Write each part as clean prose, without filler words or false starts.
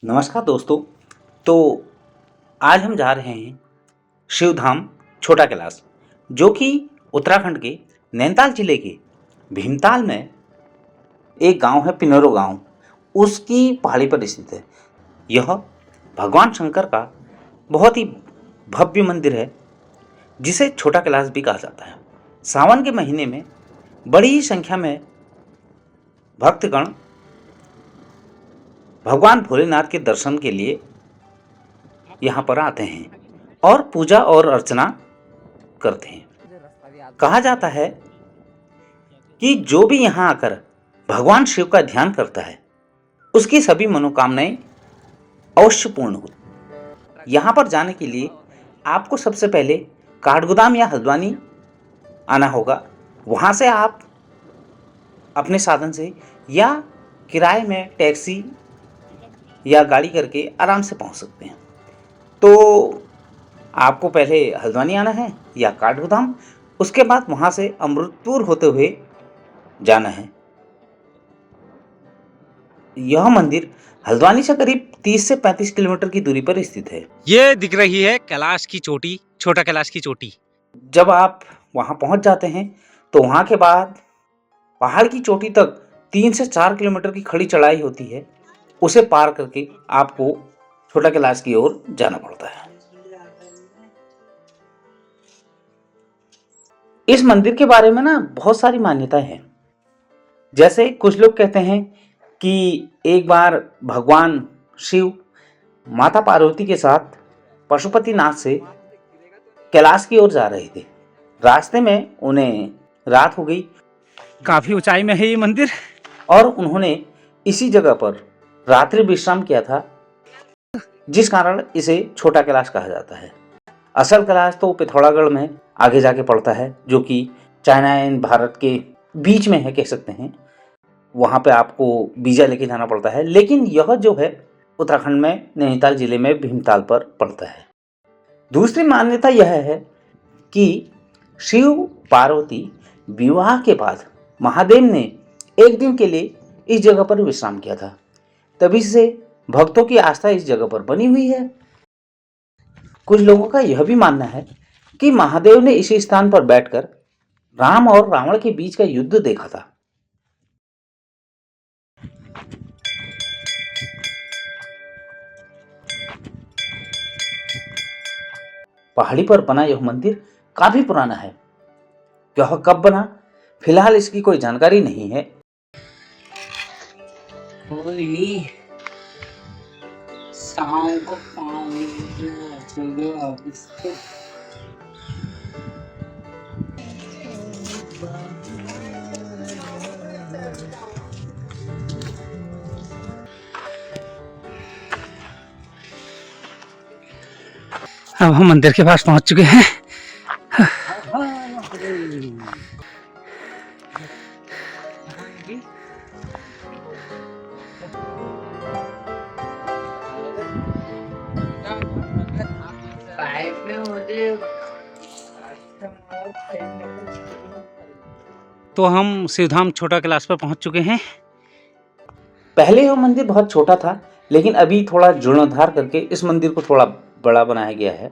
नमस्कार दोस्तों। तो आज हम जा रहे हैं शिवधाम छोटा कैलाश, जो कि उत्तराखंड के नैनीताल जिले के भीमताल में एक गांव है, पिनोरो गांव। उसकी पहाड़ी पर स्थित है। यह भगवान शंकर का बहुत ही भव्य मंदिर है, जिसे छोटा कैलाश भी कहा जाता है। सावन के महीने में बड़ी ही संख्या में भक्तगण भगवान भोलेनाथ के दर्शन के लिए यहाँ पर आते हैं और पूजा और अर्चना करते हैं। कहा जाता है कि जो भी यहाँ आकर भगवान शिव का ध्यान करता है, उसकी सभी मनोकामनाएं अवश्य पूर्ण होती। यहाँ पर जाने के लिए आपको सबसे पहले काठगोदाम या हल्द्वानी आना होगा। वहाँ से आप अपने साधन से या किराए में टैक्सी या गाड़ी करके आराम से पहुँच सकते हैं। तो आपको पहले हल्द्वानी आना है या काठगोदाम, उसके बाद वहाँ से अमृतपुर होते हुए जाना है। यह मंदिर हल्द्वानी से करीब 30 से 35 किलोमीटर की दूरी पर स्थित है। ये दिख रही है कैलाश की चोटी, छोटा कैलाश की चोटी। जब आप वहाँ पहुँच जाते हैं तो वहाँ के बाद पहाड़ की चोटी तक 3 से 4 किलोमीटर की खड़ी चढ़ाई होती है। उसे पार करके आपको छोटा कैलाश की ओर जाना पड़ता है। इस मंदिर के बारे में ना बहुत सारी मान्यताएं हैं। जैसे कुछ लोग कहते हैं कि एक बार भगवान शिव माता पार्वती के साथ पशुपतिनाथ से कैलाश की ओर जा रहे थे। रास्ते में उन्हें रात हो गई। काफी ऊंचाई में है ये मंदिर और उन्होंने इसी जगह पर रात्रि विश्राम किया था, जिस कारण इसे छोटा कैलाश कहा जाता है। असल कैलाश तो पिथौरागढ़ में आगे जाके पड़ता है, जो कि चाइना एंड भारत के बीच में है, कह सकते हैं। वहाँ पे आपको वीज़ा लेके जाना पड़ता है। लेकिन यह जो है उत्तराखंड में नैनीताल जिले में भीमताल पर पड़ता है। दूसरी मान्यता यह है कि शिव पार्वती विवाह के बाद महादेव ने एक दिन के लिए इस जगह पर विश्राम किया था। तभी से भक्तों की आस्था इस जगह पर बनी हुई है। कुछ लोगों का यह भी मानना है कि महादेव ने इसी स्थान पर बैठकर राम और रावण के बीच का युद्ध देखा था। पहाड़ी पर बना यह मंदिर काफी पुराना है। यह कब बना, फिलहाल इसकी कोई जानकारी नहीं है। अब हम मंदिर के पास पहुंच चुके हैं। तो हम शिवधाम छोटा कैलाश पर पहुंच चुके हैं। पहले यह मंदिर बहुत छोटा था, लेकिन अभी थोड़ा जीर्णोद्धार करके इस मंदिर को थोड़ा बड़ा बनाया गया है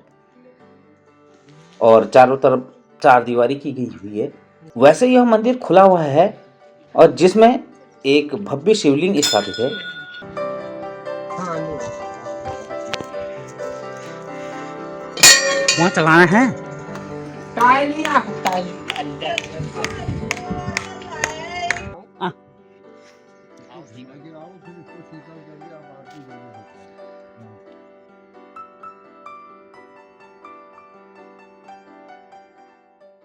और चारों तरफ चार दीवारी की गई हुई है। वैसे यह मंदिर खुला हुआ है और जिसमें एक भव्य शिवलिंग स्थापित है। वहाँ चलाना है।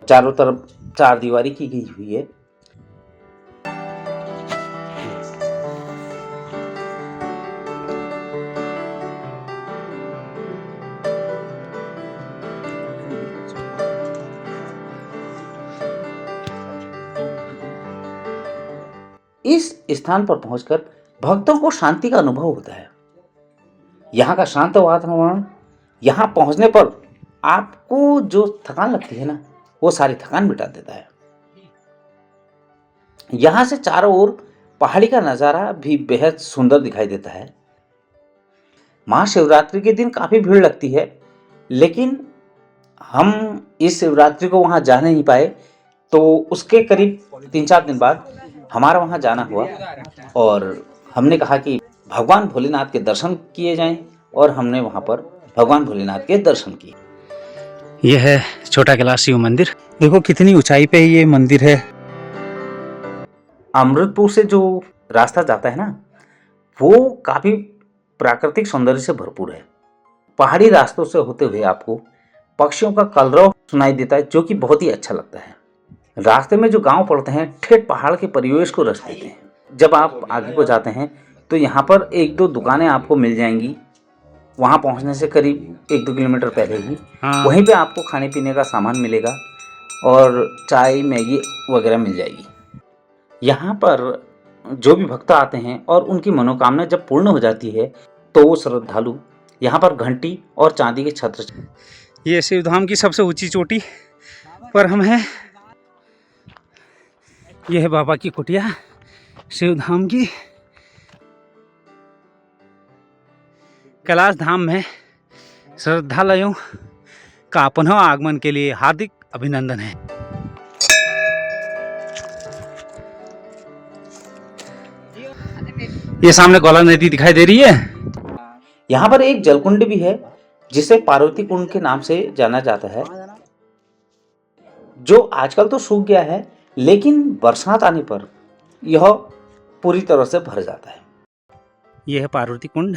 चारों तरफ चार दीवारी की गई हुई है। इस स्थान पर पहुंचकर भक्तों को शांति का अनुभव होता है। यहाँ का शांत वातावरण, यहाँ पहुंचने पर आपको जो थकान लगती है ना, वो सारी थकान मिटा देता है। यहाँ से चारों ओर पहाड़ी का नज़ारा भी बेहद सुंदर दिखाई देता है। महाशिवरात्रि के दिन काफ़ी भीड़ लगती है, लेकिन हम इस शिवरात्रि को वहाँ जा नहीं पाए, तो उसके करीब 3-4 दिन बाद हमारा वहाँ जाना हुआ और हमने कहा कि भगवान भोलेनाथ के दर्शन किए जाएं, और हमने वहाँ पर भगवान भोलेनाथ के दर्शन किए। ये है छोटा कैलाश शिव मंदिर। देखो कितनी ऊंचाई पे ये मंदिर है। अमृतपुर से जो रास्ता जाता है ना, वो काफ़ी प्राकृतिक सौंदर्य से भरपूर है। पहाड़ी रास्तों से होते हुए आपको पक्षियों का कलरव सुनाई देता है, जो कि बहुत ही अच्छा लगता है। रास्ते में जो गांव पड़ते हैं ठेठ पहाड़ के परिवेश को रस देते हैं। जब आप आगे को जाते हैं तो यहाँ पर 1-2 दुकानें आपको मिल जाएंगी। वहाँ पहुँचने से करीब 1-2 किलोमीटर पहले ही वहीं पे आपको खाने पीने का सामान मिलेगा और चाय मैगी वगैरह मिल जाएगी। यहाँ पर जो भी भक्त आते हैं और उनकी मनोकामना जब पूर्ण हो जाती है तो वो श्रद्धालु यहाँ पर घंटी और चांदी के छत्र। ये शिवधाम की सबसे ऊंची चोटी पर हम हैं। यह है बाबा की कुटिया शिवधाम की। कैलाश धाम में श्रद्धालुओं का पुनः आगमन के लिए हार्दिक अभिनंदन है। ये सामने गौला नदी दिखाई दे रही है। यहाँ पर एक जलकुंड भी है जिसे पार्वती कुंड के नाम से जाना जाता है, जो आजकल तो सूख गया है, लेकिन बरसात आने पर यह पूरी तरह से भर जाता है। यह है पार्वती कुंड।